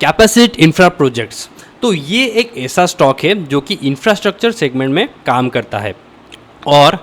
कैपेसिट infra projects. तो ये एक ऐसा स्टॉक है जो कि इंफ्रास्ट्रक्चर सेगमेंट में काम करता है और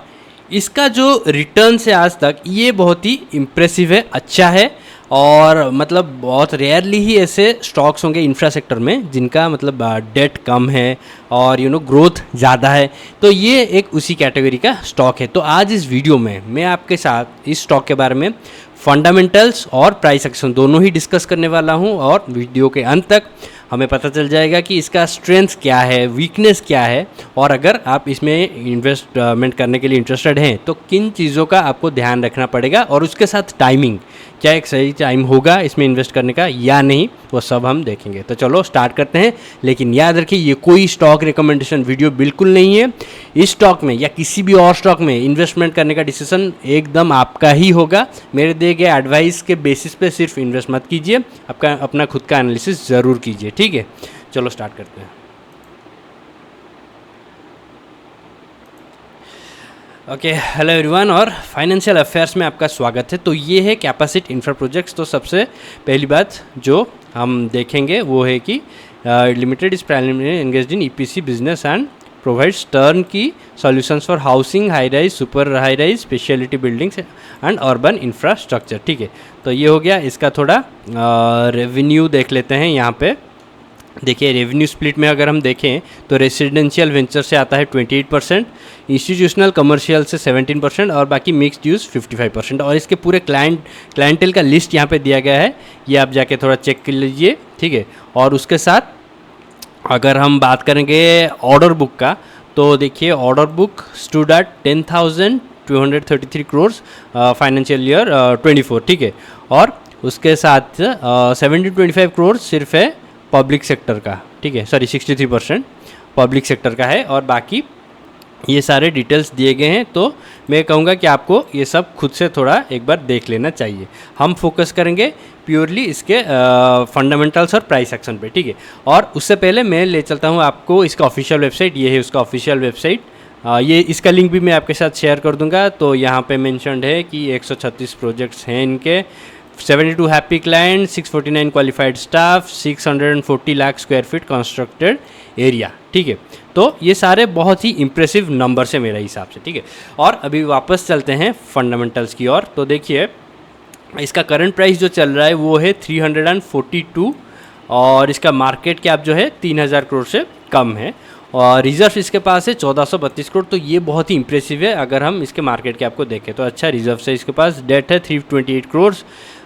इसका जो रिटर्न है आज तक ये बहुत ही इम्प्रेसिव है, अच्छा है। और मतलब बहुत रेयरली ही ऐसे स्टॉक्स होंगे इंफ्रा सेक्टर में जिनका मतलब डेट कम है और ग्रोथ ज़्यादा है। तो ये एक उसी कैटेगरी का स्टॉक है। तो आज इस वीडियो में मैं आपके साथ इस स्टॉक के बारे में फंडामेंटल्स और प्राइस एक्शन दोनों ही डिस्कस करने वाला हूं और वीडियो के अंत तक हमें पता चल जाएगा कि इसका स्ट्रेंथ क्या है, वीकनेस क्या है और अगर आप इसमें इन्वेस्टमेंट करने के लिए इंटरेस्टेड हैं तो किन चीज़ों का आपको ध्यान रखना पड़ेगा और उसके साथ टाइमिंग, क्या एक सही टाइम होगा इसमें इन्वेस्ट करने का या नहीं, वो सब हम देखेंगे। तो चलो स्टार्ट करते हैं। लेकिन याद रखिए ये कोई स्टॉक रिकमेंडेशन वीडियो बिल्कुल नहीं है। इस स्टॉक में या किसी भी और स्टॉक में इन्वेस्टमेंट करने का डिसीजन एकदम आपका ही होगा। मेरे दिए गए एडवाइस के बेसिस पे सिर्फ इन्वेस्ट मत कीजिए, आपका अपना खुद का एनालिसिस ज़रूर कीजिए, ठीक है। चलो स्टार्ट करते हैं। ओके, हेलो एवरीवन और फाइनेंशियल अफेयर्स में आपका स्वागत है। तो ये है कैपेसिट इंफ्रा प्रोजेक्ट्स। तो सबसे पहली बात जो हम देखेंगे वो है कि limited is primary engaged in EPC business and provides turnkey solutions for housing, high rise, super high rise, speciality buildings and urban infrastructure, ठीक है। तो ये हो गया। इसका थोड़ा रेवेन्यू देख लेते हैं। यहाँ पे देखिए रेवेन्यू स्प्लिट में अगर हम देखें तो रेसिडेंशियल वेंचर से आता है 28%, इंस्टीट्यूशनल कमर्शियल से 17% और बाकी मिक्स्ड यूज़ 55%। और इसके पूरे क्लाइंटेल का लिस्ट यहाँ पे दिया गया है, ये आप जाके थोड़ा चेक कर लीजिए, ठीक है। और उसके साथ अगर हम बात करेंगे ऑर्डर बुक का तो देखिए order book stood at 10,233 crores financial year 24, ठीक है। और उसके साथ 1725 करोड़ सिर्फ है पब्लिक सेक्टर का, ठीक है, सॉरी 63% पब्लिक सेक्टर का है और बाकी ये सारे डिटेल्स दिए गए हैं। तो मैं कहूँगा कि आपको ये सब खुद से थोड़ा एक बार देख लेना चाहिए। हम फोकस करेंगे प्योरली इसके फंडामेंटल्स और प्राइस एक्शन पे, ठीक है। और उससे पहले मैं ले चलता हूँ आपको इसका ऑफिशियल वेबसाइट, ये है उसका ऑफिशियल वेबसाइट। ये इसका लिंक भी मैं आपके साथ शेयर कर दूंगा। तो यहाँ पे मेंशन्ड है कि 136 प्रोजेक्ट्स हैं इनके, 72 happy client, 649 qualified staff, 640 lakh square feet constructed area, ठीक है। तो ये सारे बहुत ही इंप्रेसिव नंबर्स है मेरे हिसाब से, ठीक है। और अभी वापस चलते हैं फंडामेंटल्स की ओर। तो देखिए इसका करंट प्राइस जो चल रहा है वो है 342 और इसका मार्केट कैप जो है 3000 करोड़ से कम है और रिजर्व इसके पास है 1432 करोड़। तो ये बहुत ही इंप्रेसिव है। अगर हम इसके मार्केट कैप को देखें तो अच्छा रिजर्व है इसके पास। डेट है 328 crore,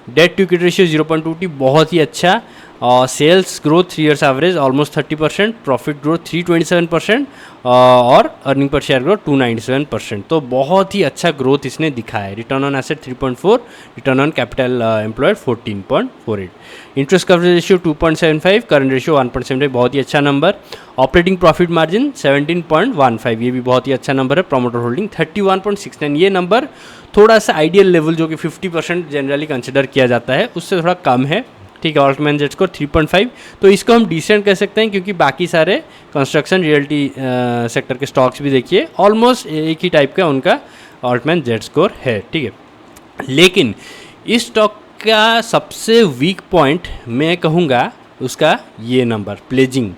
debt to equity ratio 0.2, बहुत ही अच्छा। और sales growth 3 years average almost 30%, profit growth 327% और अर्निंग पर शेयर ग्रोथ 297%। तो बहुत ही अच्छा ग्रोथ इसने दिखाया है। Return on asset 3.4, return on capital employed 14.48, interest coverage ratio 2.75, current ratio 1.75, बहुत ही अच्छा नंबर। ऑपरेटिंग प्रॉफिट मार्जिन 17.15, ये भी बहुत ही अच्छा नंबर है। प्रोमोटर होल्डिंग 31.69, ये नंबर थोड़ा सा आइडियल लेवल जो कि 50% जनरली कंसिडर किया जाता है उससे थोड़ा कम है, ठीक है। ऑल्टमैन जेड स्कोर 3.5, तो इसको हम डिसेंट कह सकते हैं क्योंकि बाकी सारे कंस्ट्रक्शन रियल्टी सेक्टर के स्टॉक्स भी देखिए ऑलमोस्ट एक ही टाइप का उनका ऑल्टमैन जेड स्कोर है, ठीक है। लेकिन इस स्टॉक का सबसे वीक पॉइंट मैं कहूँगा उसका ये नंबर प्लेजिंग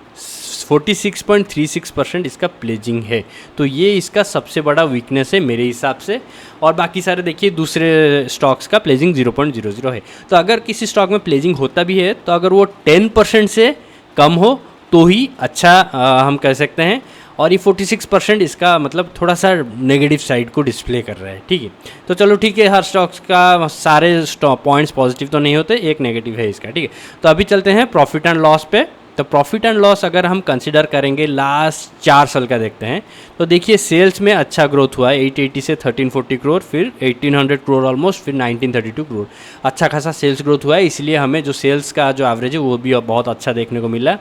46.36% इसका प्लेजिंग है। तो ये इसका सबसे बड़ा वीकनेस है मेरे हिसाब से। और बाकी सारे देखिए दूसरे स्टॉक्स का प्लेजिंग 0.00 है। तो अगर किसी स्टॉक में प्लेजिंग होता भी है तो अगर वो 10% से कम हो तो ही अच्छा हम कह सकते हैं। और ये 46% इसका मतलब थोड़ा सा नेगेटिव साइड को डिस्प्ले कर रहा है, ठीक है। तो चलो ठीक है, हर स्टॉक्स का सारे पॉइंट्स पॉजिटिव तो नहीं होते, एक नेगेटिव है इसका, ठीक है। तो अभी चलते हैं प्रॉफिट एंड लॉस पे। तो प्रॉफिट एंड लॉस अगर हम कंसिडर करेंगे लास्ट 4 साल का देखते हैं तो देखिए सेल्स में अच्छा ग्रोथ हुआ है 880 से 1340 करोड़, फिर 1800 करोड़ ऑलमोस्ट, फिर 1932 करोड़। अच्छा खासा सेल्स ग्रोथ हुआ है, इसलिए हमें जो सेल्स का जो एवरेज है वो भी बहुत अच्छा देखने को मिला।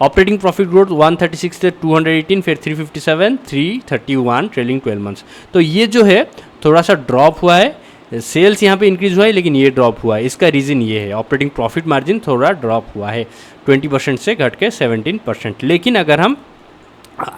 ऑपरेटिंग प्रॉफिट ग्रोथ 136 से 218, फिर 357, 331 ट्रेलिंग 12 मंथ्स। तो ये जो है थोड़ा सा ड्रॉप हुआ है। सेल्स यहाँ पे इंक्रीज हुआ है लेकिन ये ड्रॉप हुआ है। इसका रीज़न ये है ऑपरेटिंग प्रॉफिट मार्जिन थोड़ा ड्रॉप हुआ है 20% से घट के 17%। लेकिन अगर हम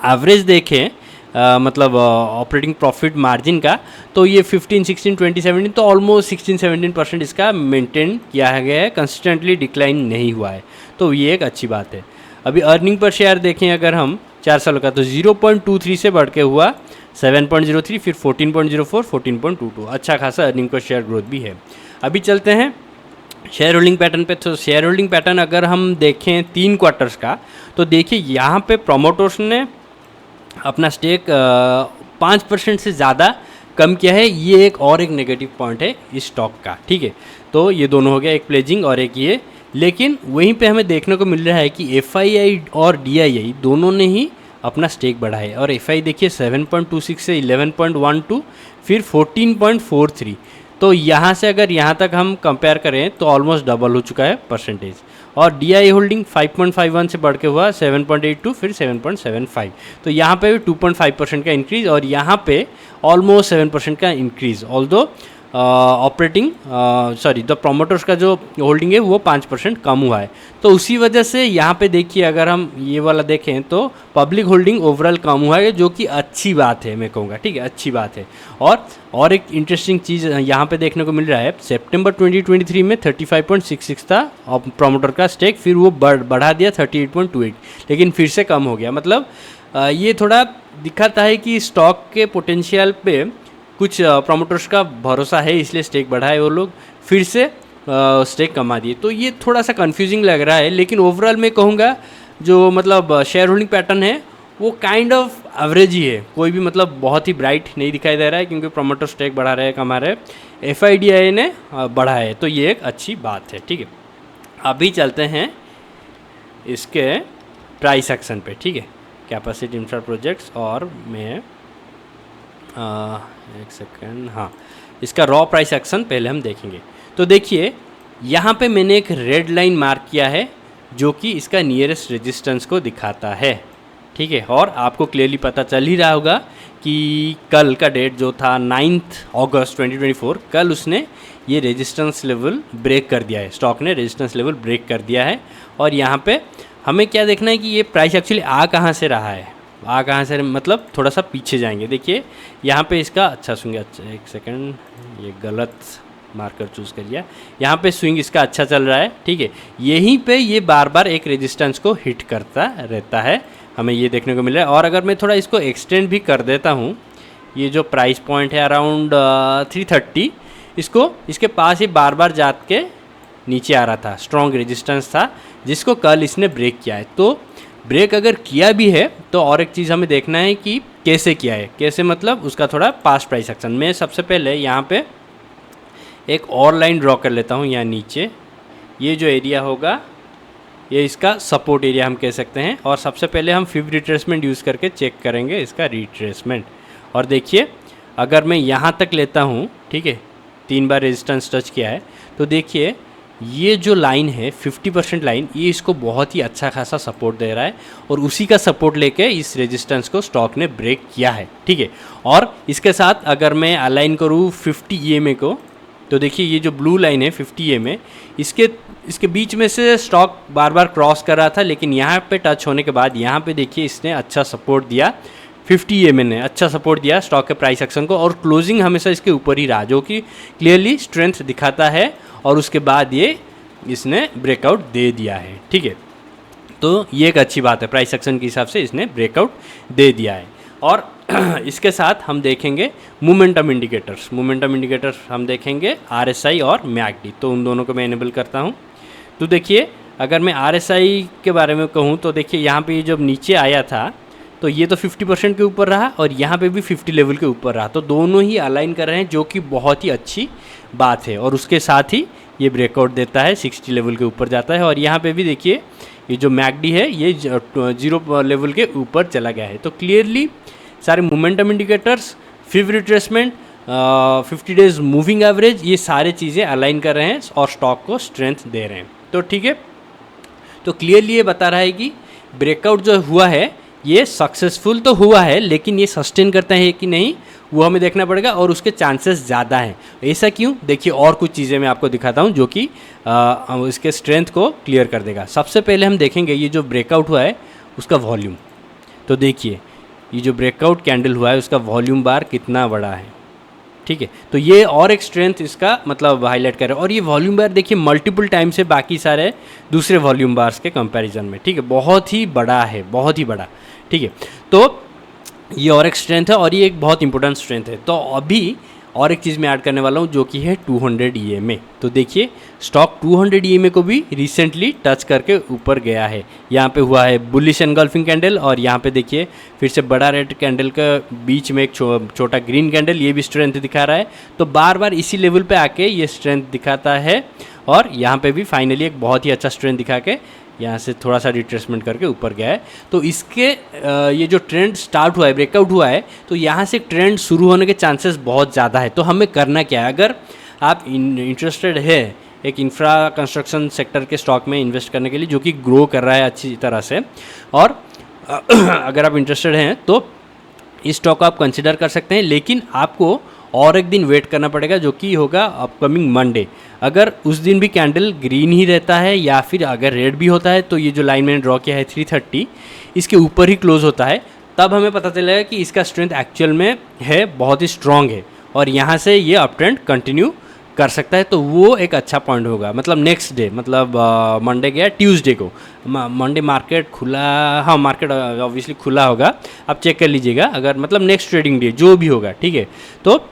एवरेज देखें मतलब ऑपरेटिंग प्रॉफिट मार्जिन का, तो ये 15, 16, 20, 17 तो ऑलमोस्ट 16-17% इसका मेंटेन किया गया है, कंसिस्टेंटली डिक्लाइन नहीं हुआ है, तो ये एक अच्छी बात है। अभी अर्निंग पर शेयर देखें अगर हम 4 सालों का, तो 0.23 से बढ़ के हुआ 7.03, फिर 14.04, 14.22, अच्छा खासा अर्निंग पर शेयर ग्रोथ भी है। अभी चलते हैं शेयर होल्डिंग पैटर्न पे। तो शेयर होल्डिंग पैटर्न अगर हम देखें 3 क्वार्टर्स का, तो देखिए यहाँ पे प्रोमोटर्स ने अपना स्टेक 5% से ज़्यादा कम किया है, ये एक और एक नेगेटिव पॉइंट है इस स्टॉक का, ठीक है। तो ये दोनों हो गया, एक प्लेजिंग और एक ये। लेकिन वहीं पे हमें देखने को मिल रहा है कि FII और DII दोनों ने ही अपना स्टेक बढ़ा है, और FII देखिए 7.26 से 11.12, फिर 14.43, तो यहाँ से अगर यहाँ तक हम कंपेयर करें तो ऑलमोस्ट डबल हो चुका है परसेंटेज। और DII होल्डिंग 5.51 से बढ़ के हुआ 7.82, फिर 7.75, तो यहाँ पे भी 2.5% का इंक्रीज़, और यहाँ पे ऑलमोस्ट 7% का increase. Although operating the promoters का जो होल्डिंग है वो 5% कम हुआ है, तो उसी वजह से यहाँ पे देखिए अगर हम ये वाला देखें तो पब्लिक होल्डिंग ओवरऑल कम हुआ है, जो कि अच्छी बात है, मैं कहूँगा, ठीक है, अच्छी बात है। और एक इंटरेस्टिंग चीज़ यहाँ पे देखने को मिल रहा है, सितंबर 2023 में 35.66 था प्रोमोटर का स्टेक, फिर वो बढ़ा दिया 38.28, लेकिन फिर से कम हो गया। मतलब ये थोड़ा दिखाता है कि स्टॉक के पोटेंशियल पे कुछ प्रोमोटर्स का भरोसा है, इसलिए स्टेक बढ़ा है वो लोग, फिर से स्टेक कमा दिए, तो ये थोड़ा सा कंफ्यूजिंग लग रहा है। लेकिन ओवरऑल मैं कहूँगा जो मतलब शेयर होल्डिंग पैटर्न है वो काइंड ऑफ एवरेज ही है, कोई भी मतलब बहुत ही ब्राइट नहीं दिखाई दे रहा है, क्योंकि प्रोमोटर स्टेक बढ़ा रहे हैं, कमा रहे हैं, FIDI ने बढ़ा है, तो ये एक अच्छी बात है, ठीक है। अभी चलते हैं इसके प्राइस एक्शन पे, ठीक है, कैपेसिटी इंफ्रा प्रोजेक्ट्स, और मैं एक सेकेंड, हाँ, इसका रॉ प्राइस एक्शन पहले हम देखेंगे। तो देखिए यहाँ पे मैंने एक रेड लाइन मार्क किया है जो कि इसका नियरेस्ट रेजिस्टेंस को दिखाता है, ठीक है। और आपको क्लियरली पता चल ही रहा होगा कि कल का डेट जो था 9 अगस्त 2024, कल उसने ये रेजिस्टेंस लेवल ब्रेक कर दिया है, स्टॉक ने रेजिस्टेंस लेवल ब्रेक कर दिया है। और यहाँ पे हमें क्या देखना है कि ये प्राइस एक्चुअली आ कहाँ से रहा है, आ कहाँ से, मतलब थोड़ा सा पीछे जाएंगे। देखिए यहाँ पे इसका अच्छा स्विंग, अच्छा एक सेकंड, ये गलत मार्कर चूज़ कर लिया, यहाँ पे स्विंग इसका अच्छा चल रहा है, ठीक है। यहीं पे ये बार बार एक रेजिस्टेंस को हिट करता रहता है, हमें ये देखने को मिल रहा है। और अगर मैं थोड़ा इसको एक्सटेंड भी कर देता हूँ, ये जो प्राइस पॉइंट है अराउंड 330, इसको इसके पास ही बार बार जा के नीचे आ रहा था, स्ट्रॉन्ग रेजिस्टेंस था, जिसको कल इसने ब्रेक किया है। तो ब्रेक अगर किया भी है तो और एक चीज़ हमें देखना है कि कैसे किया है, कैसे मतलब उसका थोड़ा पास्ट प्राइस एक्शन। मैं सबसे पहले यहाँ पे एक और लाइन ड्रॉ कर लेता हूँ, यहाँ नीचे ये जो एरिया होगा ये इसका सपोर्ट एरिया हम कह सकते हैं। और सबसे पहले हम 5 रिट्रेसमेंट यूज़ करके चेक करेंगे इसका रिट्रेसमेंट। और देखिए अगर मैं यहाँ तक लेता हूँ, ठीक है, 3 बार रेजिस्टेंस टच किया है, तो देखिए ये जो लाइन है 50% लाइन, ये इसको बहुत ही अच्छा खासा सपोर्ट दे रहा है, और उसी का सपोर्ट लेके इस रेजिस्टेंस को स्टॉक ने ब्रेक किया है, ठीक है। और इसके साथ अगर मैं अलाइन करूँ 50 EMA को, तो देखिए ये जो ब्लू लाइन है 50 EMA, इसके बीच में से स्टॉक बार बार क्रॉस कर रहा था, लेकिन यहाँ पे टच होने के बाद यहाँ पे देखिए इसने अच्छा सपोर्ट दिया, 50 EMA ने अच्छा सपोर्ट दिया स्टॉक के प्राइस एक्शन को, और क्लोजिंग हमेशा इसके ऊपर ही रहा, जो कि क्लियरली स्ट्रेंथ दिखाता है। और उसके बाद ये इसने ब्रेकआउट दे दिया है, ठीक है, तो ये एक अच्छी बात है, प्राइस एक्शन के हिसाब से इसने ब्रेकआउट दे दिया है। और इसके साथ हम देखेंगे मोमेंटम इंडिकेटर्स। मोमेंटम इंडिकेटर्स हम देखेंगे RSI और MACD, तो उन दोनों को मैं इनेबल करता हूँ। तो देखिए अगर मैं RSI के बारे में कहूँ तो देखिए यहाँ पे जब नीचे आया था तो ये तो 50% के ऊपर रहा, और यहाँ पे भी 50 लेवल के ऊपर रहा, तो दोनों ही अलाइन कर रहे हैं, जो कि बहुत ही अच्छी बात है। और उसके साथ ही ये ब्रेकआउट देता है, 60 लेवल के ऊपर जाता है। और यहाँ पे भी देखिए ये जो MACD है ये 0 लेवल के ऊपर चला गया है। तो क्लियरली सारे momentum indicators, 5 retracement, 50 days moving average, ये सारे चीज़ें अलाइन कर रहे हैं और स्टॉक को स्ट्रेंथ दे रहे हैं। तो ठीक है, तो क्लियरली ये बता रहा है कि ब्रेकआउट जो हुआ है ये सक्सेसफुल तो हुआ है, लेकिन ये सस्टेन करता है कि नहीं वो हमें देखना पड़ेगा, और उसके चांसेस ज़्यादा हैं। ऐसा क्यों, देखिए और कुछ चीज़ें मैं आपको दिखाता हूँ जो कि इसके स्ट्रेंथ को क्लियर कर देगा। सबसे पहले हम देखेंगे ये जो ब्रेकआउट हुआ है उसका वॉल्यूम। तो देखिए ये जो ब्रेकआउट कैंडल हुआ है उसका वॉल्यूम बार कितना बड़ा है, ठीक है। तो ये और एक स्ट्रेंथ इसका मतलब हाईलाइट कर रहा है। और ये वॉल्यूम बार देखिए मल्टीपल टाइम से बाकी सारे दूसरे वॉल्यूम बार्स के कंपैरिजन में, ठीक है, बहुत ही बड़ा है, बहुत ही बड़ा, ठीक है। तो ये और एक स्ट्रेंथ है और ये एक बहुत इंपॉर्टेंट स्ट्रेंथ है। तो अभी और एक चीज़ मैं ऐड करने वाला हूँ जो कि है 200 EMA। तो देखिए स्टॉक 200 EMA को भी रिसेंटली टच करके ऊपर गया है। यहाँ पे हुआ है बुलिश एनगल्फिंग कैंडल और यहाँ पे देखिए फिर से बड़ा रेड कैंडल का बीच में एक छोटा ग्रीन कैंडल, ये भी स्ट्रेंथ दिखा रहा है। तो बार बार इसी लेवल पे आके ये स्ट्रेंथ दिखाता है और यहाँ पे भी फाइनली एक बहुत ही अच्छा स्ट्रेंथ दिखा के यहाँ से थोड़ा सा रिट्रेसमेंट करके ऊपर गया है। तो इसके ये जो ट्रेंड स्टार्ट हुआ है, ब्रेकआउट हुआ है, तो यहाँ से ट्रेंड शुरू होने के चांसेस बहुत ज़्यादा है। तो हमें करना क्या है, अगर आप इंटरेस्टेड है एक इंफ्रा कंस्ट्रक्शन सेक्टर के स्टॉक में इन्वेस्ट करने के लिए जो कि ग्रो कर रहा है अच्छी तरह से, और अगर आप इंटरेस्टेड हैं तो इस स्टॉक को आप कंसिडर कर सकते हैं। लेकिन आपको और एक दिन वेट करना पड़ेगा जो कि होगा अपकमिंग मंडे। अगर उस दिन भी कैंडल ग्रीन ही रहता है या फिर अगर रेड भी होता है तो ये जो लाइन मैंने ड्रॉ किया है 330 इसके ऊपर ही क्लोज होता है, तब हमें पता चलेगा कि इसका स्ट्रेंथ एक्चुअल में है, बहुत ही स्ट्रॉन्ग है और यहाँ से ये अप ट्रेंड कंटिन्यू कर सकता है। तो वो एक अच्छा पॉइंट होगा। मतलब नेक्स्ट डे, मतलब मंडे गया ट्यूसडे को, मंडे मार्केट खुला, हाँ मार्केट ऑब्वियसली खुला होगा, आप चेक कर लीजिएगा। अगर मतलब नेक्स्ट ट्रेडिंग डे जो भी होगा, ठीक है, तो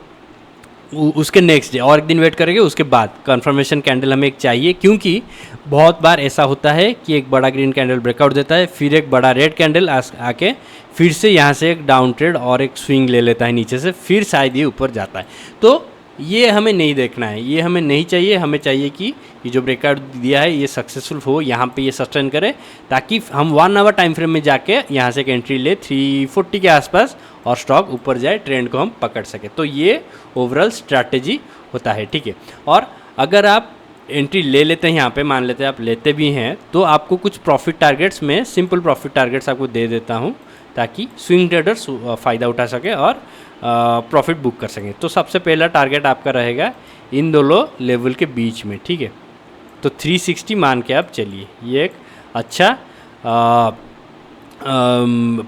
उसके नेक्स्ट डे और एक दिन वेट करेंगे, उसके बाद कंफर्मेशन कैंडल हमें एक चाहिए। क्योंकि बहुत बार ऐसा होता है कि एक बड़ा ग्रीन कैंडल ब्रेकआउट देता है, फिर एक बड़ा रेड कैंडल आके फिर से यहाँ से एक डाउन ट्रेड और एक स्विंग ले लेता है नीचे से, फिर शायद ये ऊपर जाता है। तो ये हमें नहीं देखना है, ये हमें नहीं चाहिए। हमें चाहिए कि ये जो ब्रेकआउट दिया है ये सक्सेसफुल हो, यहाँ पे ये सस्टेन करे, ताकि हम 1 आवर टाइम फ्रेम में जाके यहाँ से एक एंट्री ले 340 के आसपास और स्टॉक ऊपर जाए, ट्रेंड को हम पकड़ सके। तो ये ओवरऑल स्ट्रैटेजी होता है, ठीक है। और अगर आप एंट्री ले लेते हैं यहाँ पे, मान लेते हैं आप लेते भी हैं, तो आपको कुछ प्रॉफिट टारगेट्स में सिंपल प्रॉफिट टारगेट्स आपको दे देता हूँ ताकि स्विंग ट्रेडर्स फ़ायदा उठा सके और प्रॉफिट बुक कर सकें। तो सबसे पहला टारगेट आपका रहेगा इन दोनों लेवल के बीच में, ठीक है। तो 360 मान के आप चलिए, ये एक अच्छा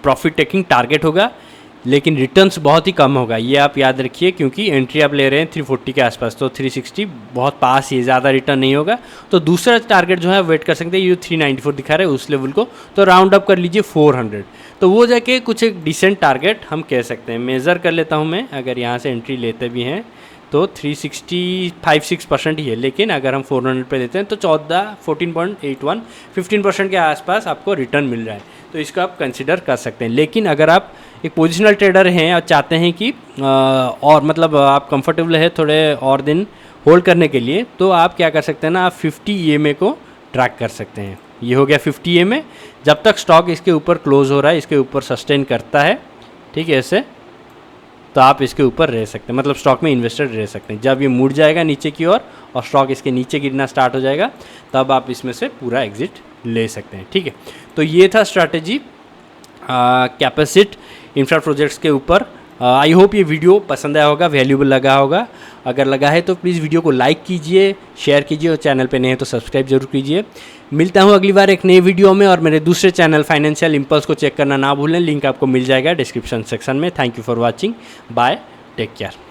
प्रॉफिट टेकिंग टारगेट होगा, लेकिन रिटर्न्स बहुत ही कम होगा, ये आप याद रखिए। क्योंकि एंट्री आप ले रहे हैं 340 के आसपास, तो 360 बहुत पास ही, ज़्यादा रिटर्न नहीं होगा। तो दूसरा टारगेट जो है वेट कर सकते हैं, ये 394 दिखा रहे हैं उस लेवल को, तो राउंड अप कर लीजिए 400। तो वो जाके कुछ एक डिसेंट टारगेट हम कह सकते हैं। मेज़र कर लेता हूँ मैं, अगर यहाँ से एंट्री लेते भी हैं तो 365-6% ही है, लेकिन अगर हम 400 पे देते हैं तो 14.81 15% के आसपास आपको रिटर्न मिल रहा है। तो इसको आप कंसिडर कर सकते हैं। लेकिन अगर आप एक पोजिशनल ट्रेडर हैं और चाहते हैं कि और मतलब आप कंफर्टेबल है थोड़े और दिन होल्ड करने के लिए, तो आप क्या कर सकते हैं ना, आप 50 EMA को ट्रैक कर सकते हैं। ये हो गया 50 EMA। जब तक स्टॉक इसके ऊपर क्लोज हो रहा है, इसके ऊपर सस्टेन करता है, ठीक है, ऐसे, तो आप इसके ऊपर रह सकते हैं, मतलब स्टॉक में इन्वेस्टेड रह सकते हैं। जब ये मुड़ जाएगा नीचे की ओर और स्टॉक इसके नीचे गिरना स्टार्ट हो जाएगा, तब आप इसमें से पूरा एग्जिट ले सकते हैं, ठीक है। तो ये था स्ट्रैटेजी कैपेसिट इंफ्रा प्रोजेक्ट्स के ऊपर। आई होप ये वीडियो पसंद आया होगा, वैल्यूबल लगा होगा। अगर लगा है तो प्लीज़ वीडियो को लाइक कीजिए, शेयर कीजिए और चैनल पे नए हैं तो सब्सक्राइब जरूर कीजिए। मिलता हूँ अगली बार एक नई वीडियो में, और मेरे दूसरे चैनल फाइनेंशियल इंपल्स को चेक करना ना भूलें, लिंक आपको मिल जाएगा डिस्क्रिप्शन सेक्शन में। Thank you for watching, bye, take care.